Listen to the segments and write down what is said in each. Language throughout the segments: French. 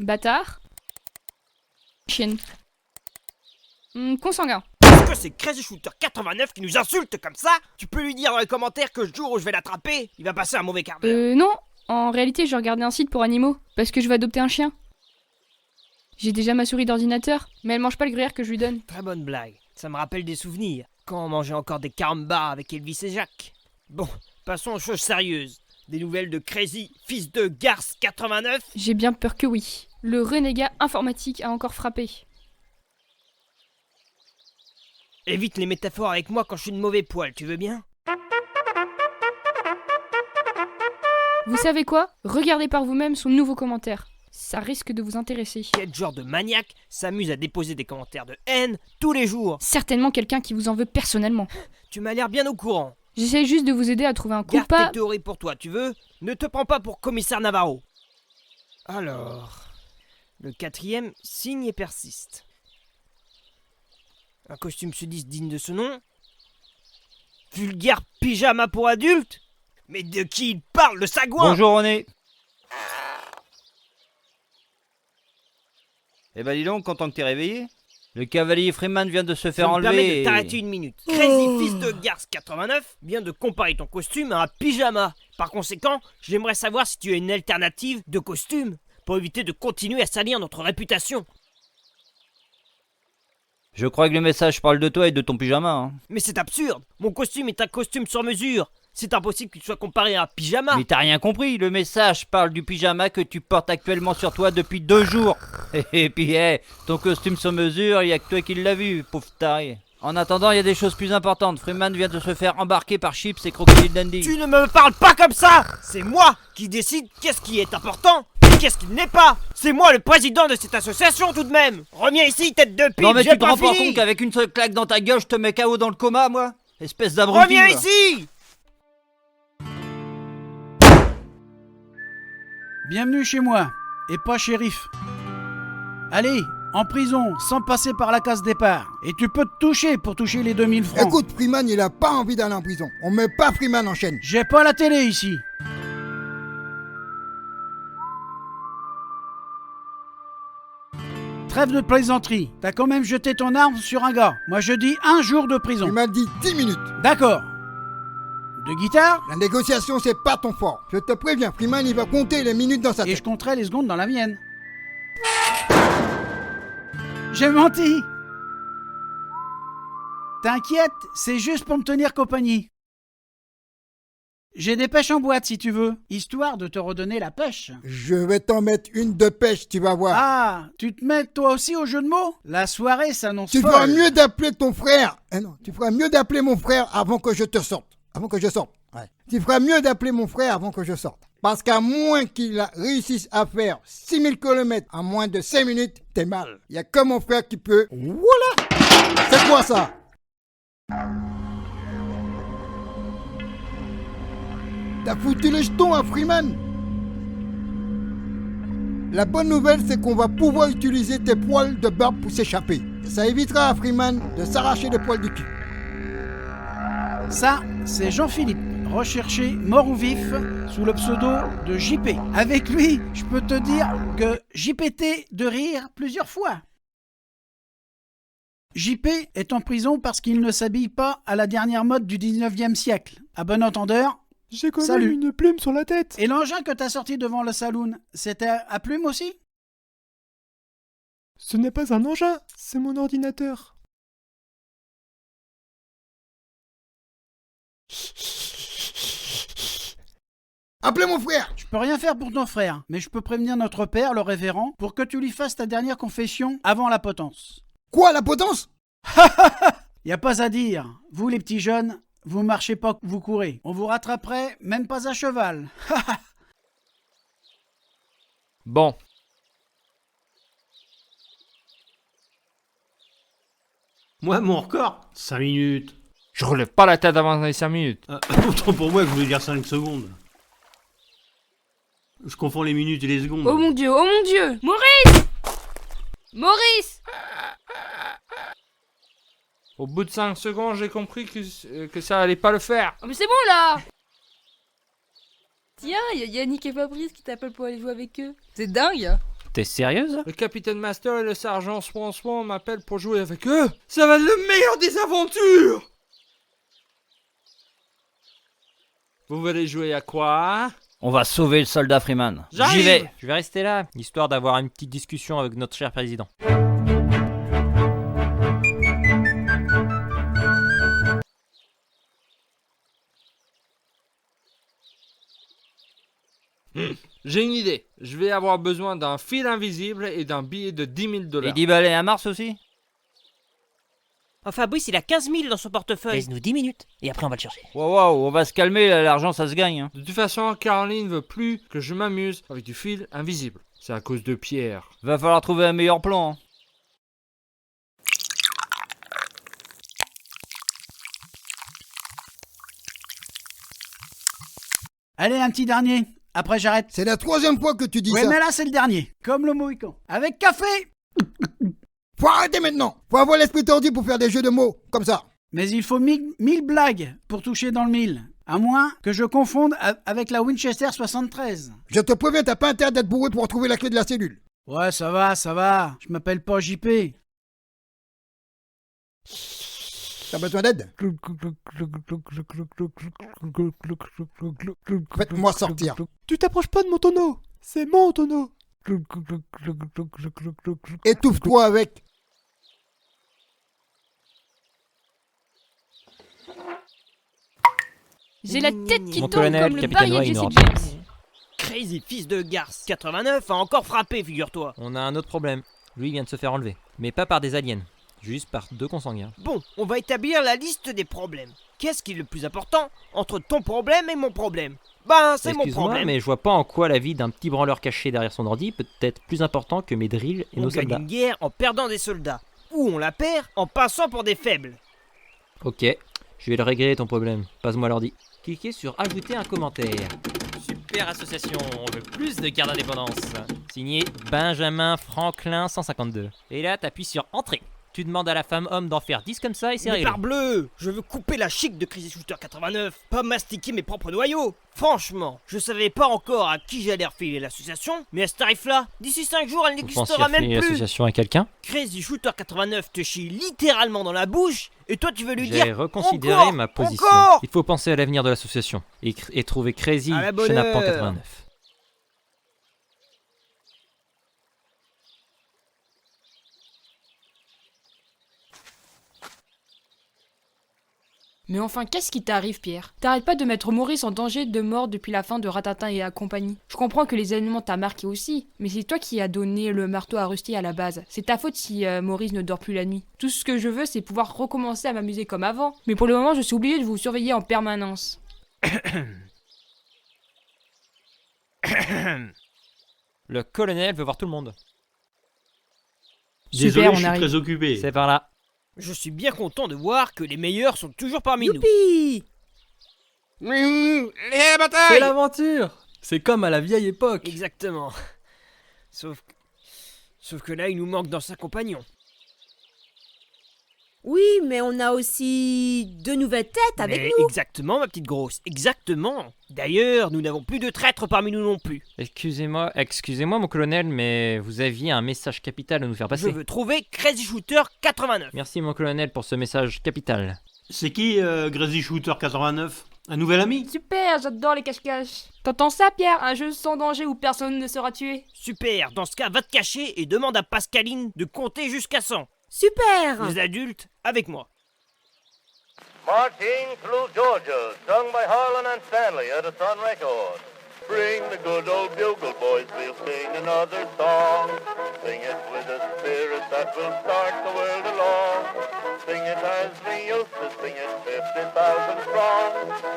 Bâtard. Chienne. Consanguin. Est-ce que c'est Crazy Shooter 89 qui nous insulte comme ça? Tu peux lui dire dans les commentaires que le jour où je vais l'attraper, il va passer un mauvais quart d'heure. Non. En réalité, je regardais un site pour animaux, parce que je vais adopter un chien. J'ai déjà ma souris d'ordinateur, mais elle mange pas le gruyère que je lui donne. Très bonne blague. Ça me rappelle des souvenirs. Quand on mangeait encore des carambars avec Elvis et Jacques. Bon, passons aux choses sérieuses. Des nouvelles de Crazy, fils de Garce 89? J'ai bien peur que oui. Le renégat informatique a encore frappé. Évite les métaphores avec moi quand je suis de mauvais poil, tu veux bien? Vous savez quoi? Regardez par vous-même son nouveau commentaire. Ça risque de vous intéresser. Quel genre de maniaque s'amuse à déposer des commentaires de haine tous les jours? Certainement quelqu'un qui vous en veut personnellement. Tu m'as l'air bien au courant. J'essaie juste de vous aider à trouver un Garde coupable. tes théories pour toi, tu veux? Ne te prends pas pour commissaire Navarro. Alors... Le quatrième signe et persiste. Un costume sudiste digne de ce nom? Vulgaire pyjama pour adultes? Mais de qui il parle, le sagouin? Bonjour René. Eh ben dis donc, content que t'es réveillé. Le cavalier Freeman vient de se faire Je me permets enlever de t'arrêter une minute. Crazy fils de Garce 89 vient de comparer ton costume à un pyjama. Par conséquent, j'aimerais savoir si tu as une alternative de costume pour éviter de continuer à salir notre réputation. Je crois que le message parle de toi et de ton pyjama. Hein. Mais c'est absurde. Mon costume est un costume sur mesure. C'est impossible qu'il soit comparé à un pyjama. Mais t'as rien compris, le message parle du pyjama que tu portes actuellement sur toi depuis 2 jours. Et puis, ton costume sur mesure, il y a que toi qui l'as vu, pauvre taré. En attendant, il y a des choses plus importantes. Freeman vient de se faire embarquer par Chips et Crocodile Dundee. Tu ne me parles pas comme ça. C'est moi qui décide qu'est-ce qui est important et qu'est-ce qui n'est pas. C'est moi le président de cette association tout de même. Reviens ici, tête de pipe. Non mais j'ai tu te pas rends pas fini. compte qu'avec une seule claque dans ta gueule, je te mets KO dans le coma, moi? Espèce d'abruti. Reviens va. ici. Bienvenue chez moi, et pas shérif. Allez, en prison, sans passer par la case départ. Et tu peux te toucher pour toucher les 2000 francs. Écoute, Freeman, il a pas envie d'aller en prison. On met pas Freeman en chaîne. J'ai pas la télé ici. Trêve de plaisanterie. T'as quand même jeté ton arme sur un gars. Moi je dis 1 jour de prison. Il m'a dit 10 minutes. D'accord. De guitare? La négociation, c'est pas ton fort. Je te préviens, Freeman, il va compter les minutes dans sa Et tête. je compterai les secondes dans la mienne. J'ai menti. T'inquiète, c'est juste pour me tenir compagnie. J'ai des pêches en boîte si tu veux, histoire de te redonner la pêche. Je vais t'en mettre une de pêche, tu vas voir. Ah, tu te mets toi aussi au jeu de mots? La soirée s'annonce Tu folle. feras mieux d'appeler ton frère. Non, tu feras mieux d'appeler mon frère avant que je te sorte. Avant que je sorte. Ouais. Tu feras mieux d'appeler mon frère avant que je sorte. Parce qu'à moins qu'il réussisse à faire 6000 km en moins de 5 minutes, t'es mal. Il y a que mon frère qui peut. Voilà. C'est quoi ça? T'as foutu les jetons à Freeman. La bonne nouvelle, c'est qu'on va pouvoir utiliser tes poils de barbe pour s'échapper. Ça évitera à Freeman de s'arracher les poils du cul. Ça, c'est Jean-Philippe, recherché mort ou vif sous le pseudo de JP. Avec lui, je peux te dire que JPT de rire plusieurs fois. JP est en prison parce qu'il ne s'habille pas à la dernière mode du 19e siècle. À bon entendeur, J'ai quand Salut. même une plume sur la tête. et l'engin que t'as sorti devant le saloon, c'était à plume aussi? Ce n'est pas un engin, c'est mon ordinateur. Appelez mon frère. Je peux rien faire pour ton frère, mais je peux prévenir notre père, le révérend, pour que tu lui fasses ta dernière confession avant la potence. Quoi, la potence? Y a pas à dire, vous les petits jeunes, vous marchez pas, vous courez. On vous rattraperait même pas à cheval. Bon. Moi, mon record, 5 minutes. Je relève pas la tête avant les 5 minutes. Autant pour moi que je voulais dire 5 secondes. Je confonds les minutes et les secondes. Oh mon dieu, oh mon dieu! Maurice! Maurice! Au bout de 5 secondes, j'ai compris que ça allait pas le faire. Oh mais c'est bon là! Tiens, y a Yannick et Fabrice qui t'appellent pour aller jouer avec eux. C'est dingue. T'es sérieuse? Le capitaine Master et le sergent Swan Swan m'appellent pour jouer avec eux. Ça va être le meilleur des aventures. Vous voulez jouer à quoi? On va sauver le soldat Freeman. J'arrive. J'y vais. Je vais rester là, histoire d'avoir une petite discussion avec notre cher président. J'ai une idée. Je vais avoir besoin d'un fil invisible et d'un billet de 10 000 $. Et 10 balais à Mars aussi? Oh, Fabrice, il a 15 000 dans son portefeuille. Laisse-nous 10 minutes et après on va le chercher. Wow, on va se calmer, là, l'argent ça se gagne. Hein. De toute façon, Caroline veut plus que je m'amuse avec du fil invisible. C'est à cause de Pierre. Va falloir trouver un meilleur plan. Hein. Allez, un petit dernier. Après, j'arrête. C'est la 3e fois que tu dis Ouais, ça. mais là, c'est le dernier. Comme le Mohican. Avec café. Faut arrêter maintenant. Faut avoir l'esprit tordu pour faire des jeux de mots comme ça. Mais il faut 1000 blagues pour toucher dans le 1000. À moins que je confonde avec la Winchester 73. Je te préviens, t'as pas intérêt d'être bourré pour retrouver la clé de la cellule. Ouais, ça va. Je m'appelle pas JP. T'as besoin d'aide? Faites-moi sortir. Tu t'approches pas de mon tonneau. C'est mon tonneau. Étouffe-toi avec. J'ai la tête qui Mon tombe colonel, comme le capitaine barillet de Noir, Jesse il n'aura James. Crazy fils de garce 89 a encore frappé, figure-toi. On a un autre problème. Lui vient de se faire enlever. Mais pas par des aliens, juste par 2 consanguins. Bon, on va établir la liste des problèmes. Qu'est-ce qui est le plus important entre ton problème et mon problème? Ben, c'est mon Excuse-moi, problème. mais je vois pas en quoi la vie d'un petit branleur caché derrière son ordi peut être plus important que mes drills et On nos gagne soldats. une guerre en perdant des soldats. Ou on la perd en passant pour des faibles. Ok, je vais le régler ton problème. Passe-moi l'ordi. Cliquez sur ajouter un commentaire. Super association, on veut plus de garde d'indépendance. Signé Benjamin Franklin 152. Et là, t'appuies sur entrée. Tu demandes à la femme homme d'en faire 10 comme ça et c'est Mais réglé. parbleu, je veux couper la chic de Crazy Shooter 89, pas mastiquer mes propres noyaux. Franchement, je savais pas encore à qui j'allais refiler l'association, mais à ce tarif-là, d'ici 5 jours, elle Vous pensiez n'existera même refiler plus. l'association à quelqu'un? Crazy Shooter 89 te chie littéralement dans la bouche, et toi tu veux lui J'ai dire reconsidéré encore, ma position. encore Il faut penser à l'avenir de l'association et trouver Crazy À la bonne Chenapan heure. 89. Mais enfin, qu'est-ce qui t'arrive, Pierre? T'arrêtes pas de mettre Maurice en danger de mort depuis la fin de Ratatin et la compagnie. Je comprends que les événements t'ont marqué aussi, mais c'est toi qui as donné le marteau à Rusty à la base. C'est ta faute si Maurice ne dort plus la nuit. Tout ce que je veux, c'est pouvoir recommencer à m'amuser comme avant. Mais pour le moment, je suis obligé de vous surveiller en permanence. Le colonel veut voir tout le monde. Désolé, on je suis arrive. très occupé. C'est par là. Je suis bien content de voir que les meilleurs sont toujours parmi nous. Youpi! Les batailles. C'est l'aventure. C'est comme à la vieille époque. Exactement. Sauf que là, il nous manque d'anciens compagnons. Oui, mais on a aussi 2 nouvelles têtes avec Mais nous. exactement, ma petite grosse, exactement. D'ailleurs, nous n'avons plus de traîtres parmi nous non plus. Excusez-moi, mon colonel, mais vous aviez un message capital à nous faire Je passer. veux trouver Crazy Shooter 89. Merci mon colonel pour ce message capital. C'est qui, Crazy Shooter 89? Un nouvel ami? Super, j'adore les cache-cache. T'entends ça, Pierre? Un jeu sans danger où personne ne sera tué. Super, dans ce cas, va te cacher et demande à Pascaline de compter jusqu'à 100. Super! Les adultes, avec moi. Marching through Georgia, sung by Harlan and Stanley at a Sun Record. Bring the good old bugle, boys, we'll sing another song. Sing it with a spirit that will start the world along. Sing it as we used to sing it, 50,000 strong,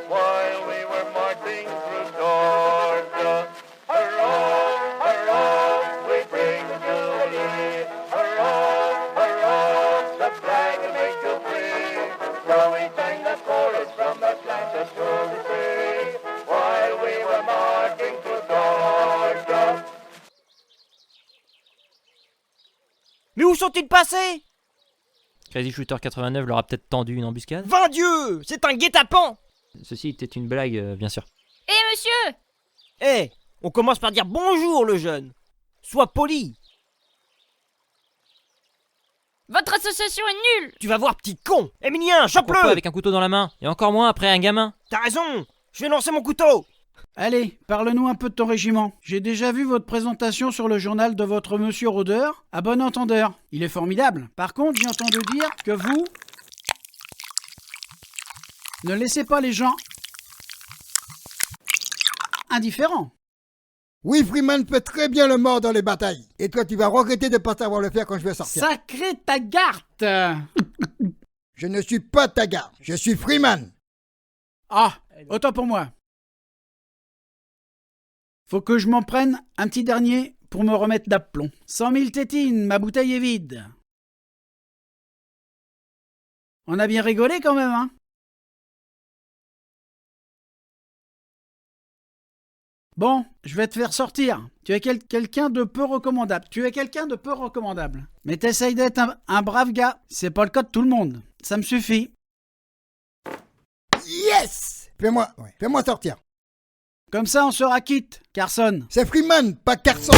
while we were marching through Georgia. Hurrah, hurrah, we bring Jubilee. Hurrah, hurrah, the flag will make you free. So we sang the chorus from Atlanta to the sea, while we were marching through Georgia. Mais où sont-ils passés? Crazy Shooter 89 leur a peut-être tendu une embuscade. 20 dieux, c'est un guet-apens. Ceci était une blague, bien sûr. Eh monsieur! Eh, on commence par dire bonjour, le jeune. Sois poli. Votre association est nulle. Tu vas voir, petit con. Émilien, Pourquoi pas chope-le. avec un couteau dans la main, et encore moins après un gamin. T'as raison. Je vais lancer mon couteau. Allez, parle-nous un peu de ton régiment. J'ai déjà vu votre présentation sur le journal de votre monsieur rôdeur. À bon entendeur, il est formidable. Par contre, j'ai entendu dire que vous ne laissez pas les gens indifférents. Oui, Freeman fait très bien le mort dans les batailles. Et toi, tu vas regretter de ne pas savoir le faire quand je vais sortir. Sacré Taggart. Je ne suis pas Taggart, je suis Freeman. Ah, autant pour moi. Faut que je m'en prenne un petit dernier pour me remettre d'aplomb. 100 000 tétines, ma bouteille est vide. On a bien rigolé quand même, hein? Bon, je vais te faire sortir. Tu es quelqu'un de peu recommandable. Mais t'essayes d'être un brave gars. C'est pas le cas de tout le monde. Ça me suffit. Yes! Fais-moi sortir. Comme ça, on sera quitte, Carson. C'est Freeman, pas Carson.